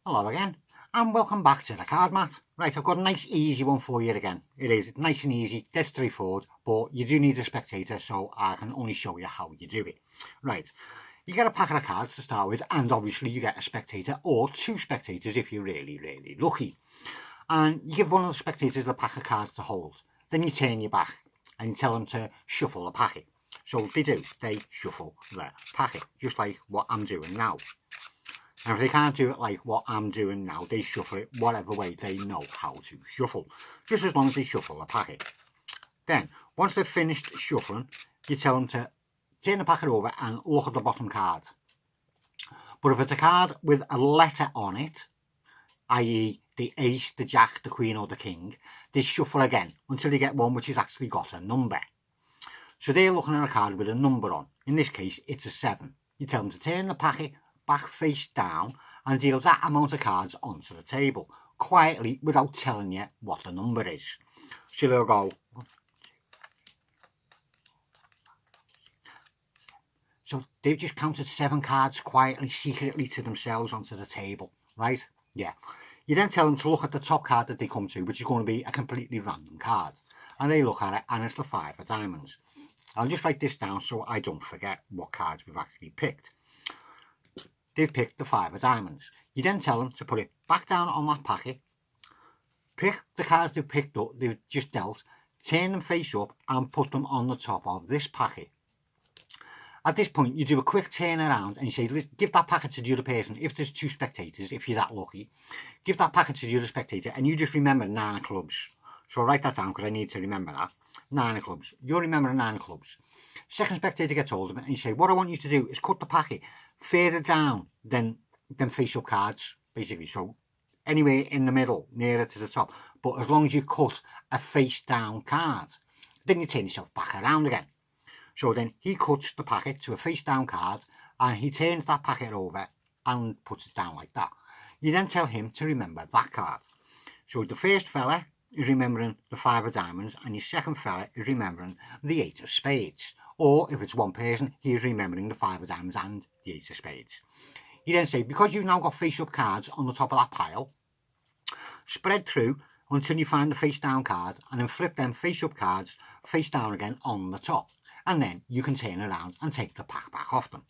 Hello again, and welcome back to the card mat. Right, I've got a nice easy one for you again. It is nice and easy, dead straightforward, but you do need a spectator, so I can only show you how you do it. Right, you get a packet of cards to start with, and obviously you get a spectator or two spectators if you're really lucky. And you give one of the spectators the pack of cards to hold. Then you turn your back and you tell them to shuffle the packet. So they do, they shuffle their packet, just like what I'm doing now. And if they can't do it like what I'm doing now, they shuffle it whatever way they know how to shuffle, just as long as they shuffle the packet. Then, once they've finished shuffling, you tell them to turn the packet over and look at the bottom card. But if it's a card with a letter on it, i.e. the ace, the jack, the queen or the king, they shuffle again until they get one which has actually got a number. So they're looking at a card with a number on. In this case, it's a 7. You tell them to turn the packet back face down and deal that amount of cards onto the table quietly without telling you what the number is. So they'll go, so they've just counted 7 cards quietly, secretly to themselves onto the table, right? Yeah. You then tell them to look at the top card that they come to, which is going to be a completely random card. And they look at it and it's the 5 of diamonds. I'll just write this down so I don't forget what cards we've actually picked. They've picked the 5 of diamonds. You then tell them to put it back down on that packet, pick the cards they've picked up, they've just dealt, turn them face up and put them on the top of this packet. At this point, you do a quick turn around and you say, give that packet to the other person. If there's 2 spectators, if you're that lucky, give that packet to the other spectator and you just remember 9 clubs. So I'll write that down because I need to remember that. 9 of clubs. You'll remember 9 clubs. Second spectator gets hold of it and you say, what I want you to do is cut the packet further down than face up cards, basically. So anywhere in the middle, nearer to the top. But as long as you cut a face down card, then you turn yourself back around again. So then he cuts the packet to a face down card and he turns that packet over and puts it down like that. You then tell him to remember that card. So the first fella is remembering the 5 of diamonds and your second fella is remembering the 8 of spades. Or if it's one person, he is remembering the 5 of diamonds and the 8 of spades. You then say, because you've now got face up cards on the top of that pile, spread through until you find the face down card and then flip them face up cards face down again on the top. And then you can turn around and take the pack back off them.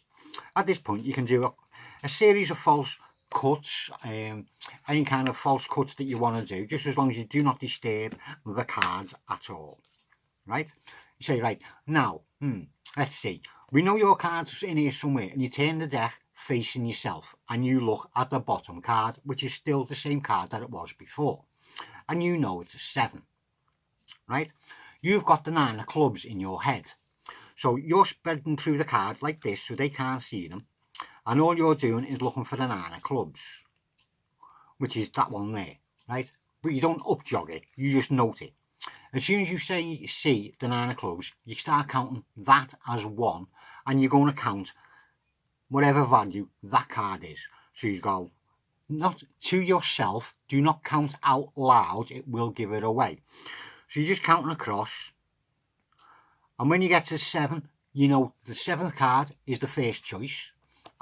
At this point, you can do a series of false cuts, any kind of false cuts that you want to do, just as long as you do not disturb the cards at all. Right? You say, right, now, let's see. We know your card's in here somewhere, and you turn the deck facing yourself, and you look at the bottom card, which is still the same card that it was before. And you know it's a 7. Right? You've got the 9 of clubs in your head. So you're spreading through the cards like this so they can't see them. And all you're doing is looking for the 9 of clubs, which is that one there, right? But you don't up jog it, you just note it. As soon as you see the 9 of clubs, you start counting that as 1 and you're going to count whatever value that card is. So you go, not to yourself, do not count out loud, it will give it away. So you're just counting across. And when you get to 7, you know the 7th card is the first choice.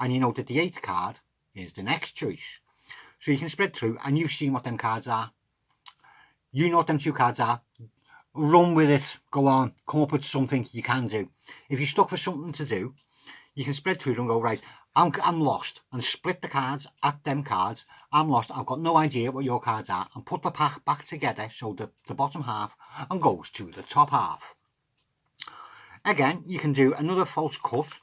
And you know that the 8th card is the next choice. So you can spread through and you've seen what them cards are. You know what them 2 cards are. Run with it. Go on. Come up with something you can do. If you're stuck for something to do, you can spread through and go, right, I'm lost. And split the cards at them cards. I'm lost. I've got no idea what your cards are. And put the pack back together so the bottom half and goes to the top half. Again, you can do another false cut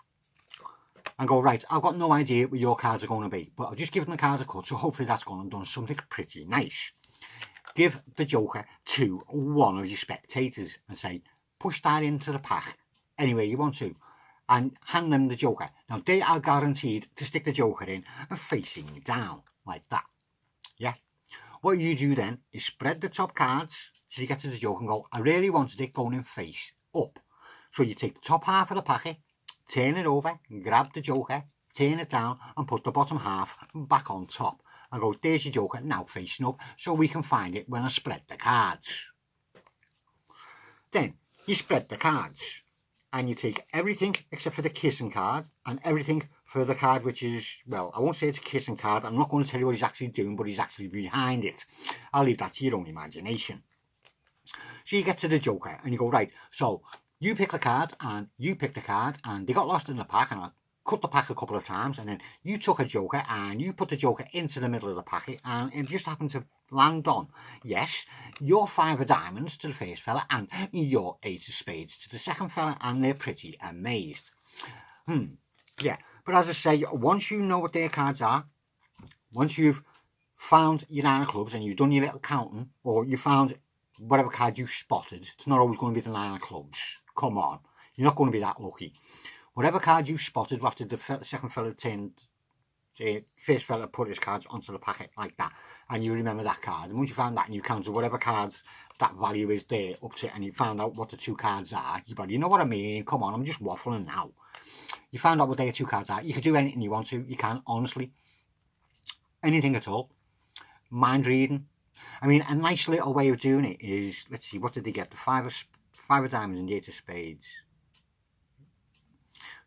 and go, right, I've got no idea what your cards are going to be, but I've just given the cards a cut, so hopefully that's gone and done something pretty nice. Give the joker to one of your spectators and say, push that into the pack anywhere you want to, and hand them the joker. Now, they are guaranteed to stick the joker in and facing down, like that. Yeah? What you do then is spread the top cards till you get to the joker and go, I really wanted it going in face up. So you take the top half of the packet, turn it over, grab the joker, turn it down and put the bottom half back on top. And go, there's your joker, now facing up, so we can find it when I spread the cards. Then you spread the cards. and you take everything except for the kissing card and everything for the card which is, well, I won't say it's a kissing card. I'm not going to tell you what he's actually doing, but he's actually behind it. I'll leave that to your own imagination. So you get to the Joker and you go, right, so you pick the card and you pick the card, and they got lost in the pack, and I cut the pack a couple of times, and then you took a Joker and you put the Joker into the middle of the packet, and it just happened to land on, yes, your 5 of diamonds to the first fella and your 8 of spades to the second fella, and they're pretty amazed. Yeah, but as I say, once you know what their cards are, once you've found your 9 of clubs and you've done your little counting, or you found whatever card you spotted, it's not always going to be the 9 of clubs. Come on, you're not going to be that lucky. Whatever card you spotted after the second fella turned, first fella put his cards onto the packet like that, and you remember that card, and once you found that and you counted whatever cards that value is there up to, and you found out what the 2 cards are, you know what I mean, come on, I'm just waffling now. You found out what their 2 cards are, you can do anything you want to, you can, honestly, anything at all. Mind reading. I mean, a nice little way of doing it is, let's see, what did they get? The 5 of diamonds and the 8 of spades.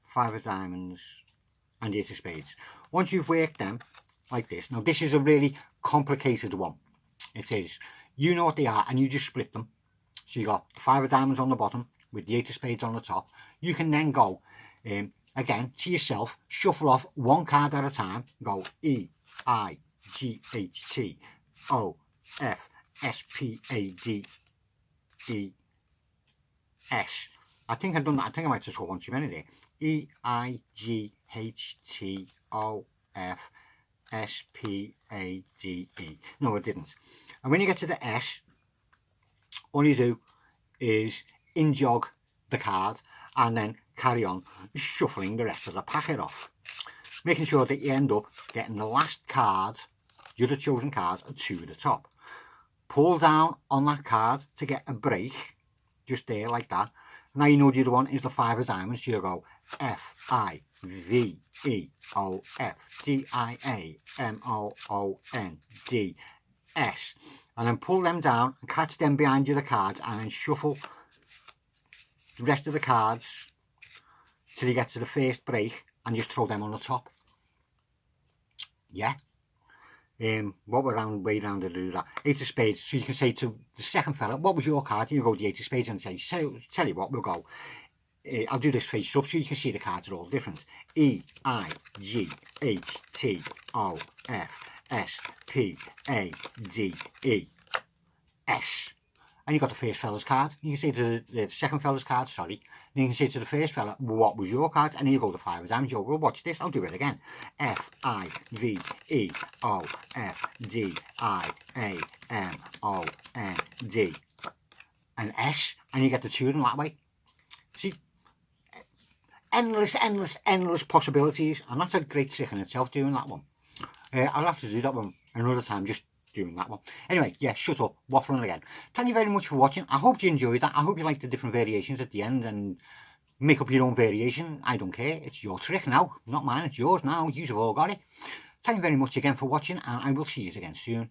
5 of diamonds and 8 of spades. Once you've worked them like this, now this is a really complicated one. It is, you know what they are and you just split them. So you got 5 of diamonds on the bottom with the 8 of spades on the top. You can then go, again, to yourself, shuffle off 1 card at a time. Go E, I, G, H, T, O, F, S, P, A, D, E, S. I think I've done that. I think I might just go one too many there. E, I, G, H, T, O, F, S, P, A, D, E. No, it didn't. And when you get to the S, all you do is in-jog the card and then carry on shuffling the rest of the packet off, making sure that you end up getting the last card, your chosen card, to the top. Pull down on that card to get a break, just there like that. Now you know the other one is the 5 of diamonds, so you go F, I, V, E, O, F, D, I, A, M, O, O, N, D, S. And then pull them down and catch them behind you the cards, and then shuffle the rest of the cards till you get to the first break and just throw them on the top. Yeah. What way round to do that? 8 of spades. So you can say to the second fella, what was your card? And you go the 8 of spades and say, tell you what, we'll go. I'll do this face up so you can see the cards are all different. E, I, G, H, T, O, F, S, P, A, D, E, S. And you got the first fella's card. You can say to the second fella's card, sorry. And you can say to the first fella, what was your card? And you go to 5 of diamonds. You go, well, watch this. I'll do it again. F, I, V, E, O, F, D, I, A, M, O, N, D. And S. And you get the 2 of them that way. See? Endless possibilities. And that's a great trick in itself, doing that one. I'll have to do that one another time, just doing that one. Anyway, yeah, shut up, waffling again. Thank you very much for watching. I hope you enjoyed that. I hope you liked the different variations at the end and make up your own variation. I don't care. It's your trick now, not mine. It's yours now. You've all got it. Thank you very much again for watching, and I will see you again soon.